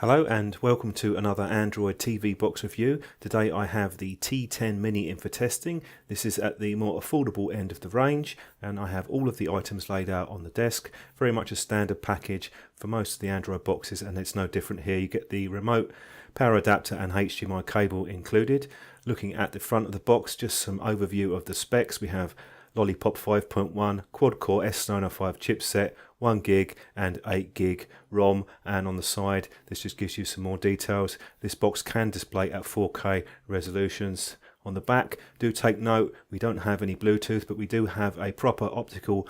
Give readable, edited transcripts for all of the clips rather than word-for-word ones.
Hello and welcome to another Android TV box review. Today I have the T10 Mini in for testing. This is at the more affordable end of the range and I have all of the items laid out on the desk. Very much a standard package for most of the Android boxes, and it's no different here. You get the remote, power adapter and HDMI cable included. Looking at the front of the box, just some overview of the specs. We have Lollipop 5.1, quad-core S905 chipset, 1GB and 8GB ROM, and on the side this just gives you some more details. This box can display at 4K resolutions. On the back, do take note, we don't have any Bluetooth, but we do have a proper optical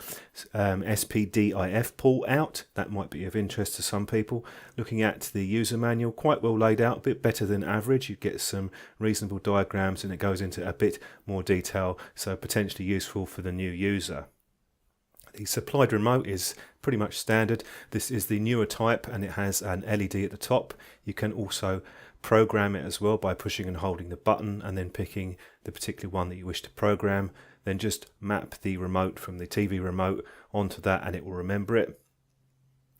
SPDIF port out. That might be of interest to some people. Looking at the user manual, quite well laid out, a bit better than average. You get some reasonable diagrams and it goes into a bit more detail, so potentially useful for the new user. The supplied remote is pretty much standard. This is the newer type and it has an LED at the top. You can also program it as well by pushing and holding the button and then picking the particular one that you wish to program. Then just map the remote from the TV remote onto that and it will remember it.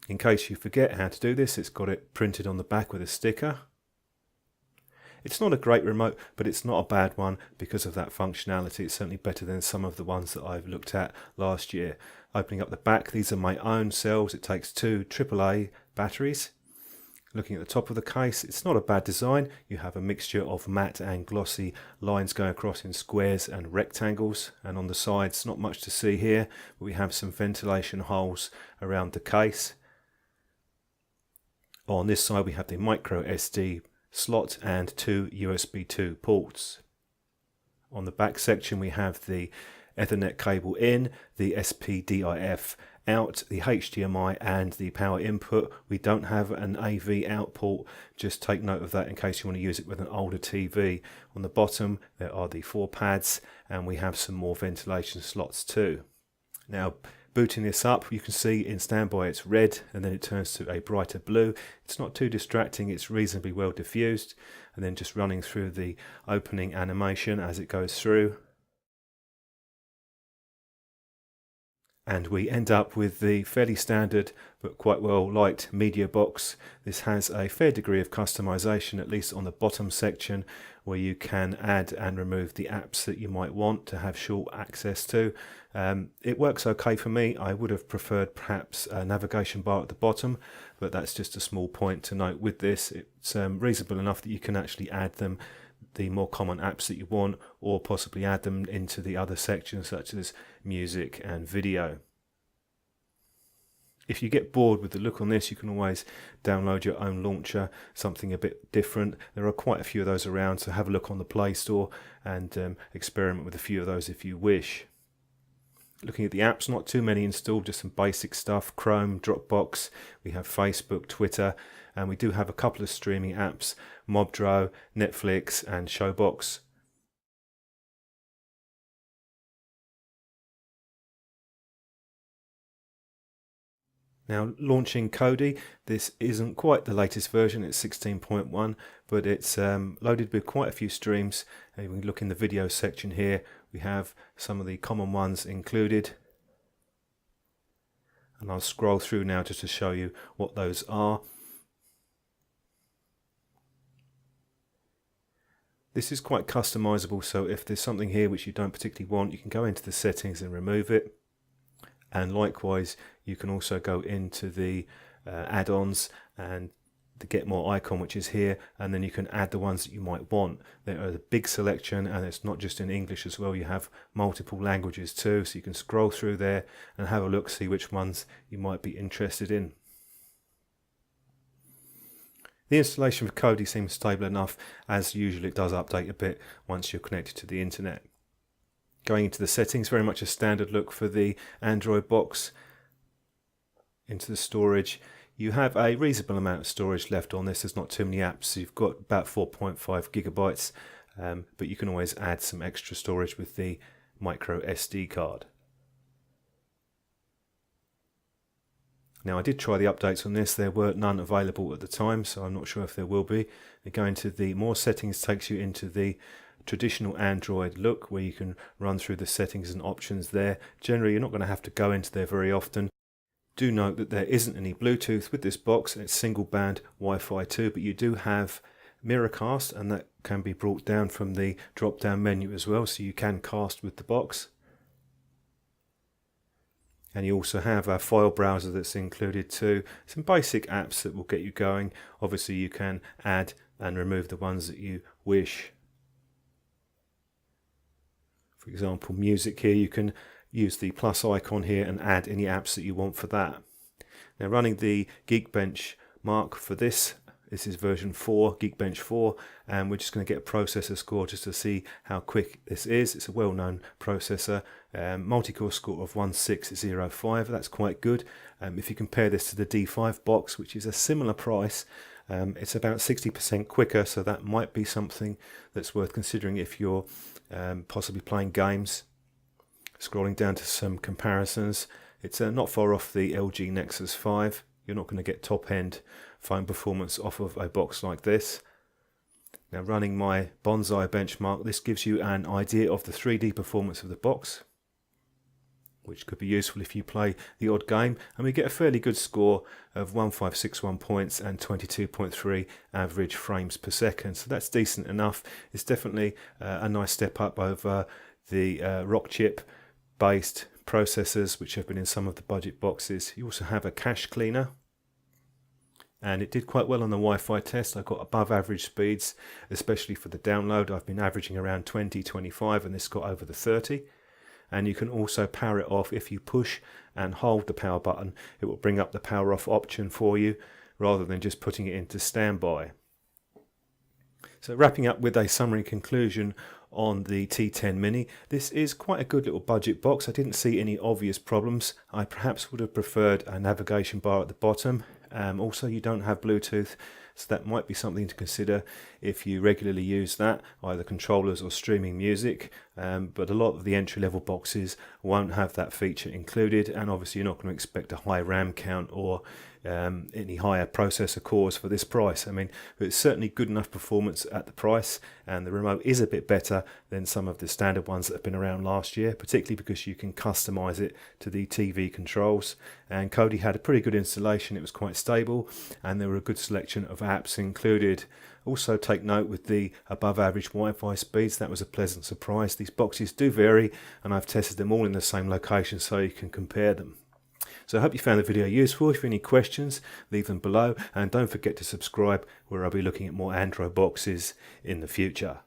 In case you forget how to do this, it's got it printed on the back with a sticker. It's not a great remote, but it's not a bad one because of that functionality. It's certainly better than some of the ones that I've looked at last year. Opening up the back, these are my own cells. It takes two AAA batteries. Looking at the top of the case, it's not a bad design. You have a mixture of matte and glossy lines going across in squares and rectangles, and on the sides not much to see here, but we have some ventilation holes around the case. On this side we have the micro SD slot and two USB 2 ports. On the back section we have the Ethernet cable in, the SPDIF out, the HDMI and the power input. We don't have an AV out port, just take note of that in case you want to use it with an older TV. On the bottom there are the 4 pads and we have some more ventilation slots too. Now booting this up, you can see in standby it's red and then it turns to a brighter blue. It's not too distracting, it's reasonably well diffused, and then just running through the opening animation as it goes through. And we end up with the fairly standard but quite well liked media box. This has a fair degree of customization, at least on the bottom section, where you can add and remove the apps that you might want to have short access to. It works okay for me. I would have preferred perhaps a navigation bar at the bottom, but that's just a small point to note with this. It's reasonable enough that you can actually add them, the more common apps that you want, or possibly add them into the other sections such as music and video. If you get bored with the look on this, you can always download your own launcher, something a bit different. There are quite a few of those around, so have a look on the Play Store and experiment with a few of those if you wish. Looking at the apps, not too many installed, just some basic stuff. Chrome, Dropbox, we have Facebook, Twitter, and we do have a couple of streaming apps, Mobdro, Netflix and Showbox. Now launching Cody, this isn't quite the latest version, it's 16.1, but it's loaded with quite a few streams. And we look in the video section here, we have some of the common ones included. And I'll scroll through now just to show you what those are. This is quite customizable, so if there's something here which you don't particularly want, you can go into the settings and remove it. And likewise you can also go into the add-ons and the get more icon, which is here, and then you can add the ones that you might want. There are a big selection and it's not just in English as well, you have multiple languages too, so you can scroll through there and have a look, see which ones you might be interested in. The installation for Cody seems stable enough. As usual, it does update a bit once you're connected to the internet. Going into the settings, very much a standard look for the Android box. Into the storage, you have a reasonable amount of storage left on this. There's not too many apps. You've got about 4.5 gigabytes, but you can always add some extra storage with the micro SD card. Now I did try the updates on this, there were none available at the time, so I'm not sure if there will be. Going to the more settings takes you into the traditional Android look where you can run through the settings and options there. Generally you're not going to have to go into there very often. Do note that there isn't any Bluetooth with this box, it's single band Wi-Fi 2, but you do have Miracast, and that can be brought down from the drop down menu as well, so you can cast with the box. And you also have a file browser that's included too, some basic apps that will get you going. Obviously you can add and remove the ones that you wish. For example, music here, you can use the plus icon here and add any apps that you want for that. Now running the Geekbench Mark for this is version 4, Geekbench 4, and we're just going to get a processor score just to see how quick this is. It's a well-known processor, multi-core score of 1605, that's quite good. If you compare this to the D5 box, which is a similar price, it's about 60% quicker, so that might be something that's worth considering if you're possibly playing games. Scrolling down to some comparisons, it's not far off the LG Nexus 5. You're not going to get top-end phone performance off of a box like this. Now running my Bonsai Benchmark, this gives you an idea of the 3D performance of the box, which could be useful if you play the odd game, and we get a fairly good score of 1561 points and 22.3 average frames per second, so that's decent enough. It's definitely a nice step up over the rock chip based processors which have been in some of the budget boxes. You also have a cache cleaner, and it did quite well on the Wi-Fi test. I got above average speeds, especially for the download. I've been averaging around 20-25, and this got over the 30. And you can also power it off. If you push and hold the power button, it will bring up the power off option for you rather than just putting it into standby. So wrapping up with a summary conclusion on the T10 Mini, this is quite a good little budget box. I didn't see any obvious problems. I perhaps would have preferred a navigation bar at the bottom. Also, you don't have Bluetooth, so that might be something to consider if you regularly use that, either controllers or streaming music. But a lot of the entry-level boxes won't have that feature included, and obviously you're not going to expect a high RAM count or any higher processor cores for this price. I mean, it's certainly good enough performance at the price, and the remote is a bit better than some of the standard ones that have been around last year, particularly because you can customize it to the TV controls. And Cody had a pretty good installation. It was quite stable, and there were a good selection of apps included. Also take note with the above average Wi-Fi speeds, that was a pleasant surprise. These boxes do vary, and I've tested them all in the same location so you can compare them. So I hope you found the video useful. If you have any questions, leave them below, and don't forget to subscribe, where I'll be looking at more Android boxes in the future.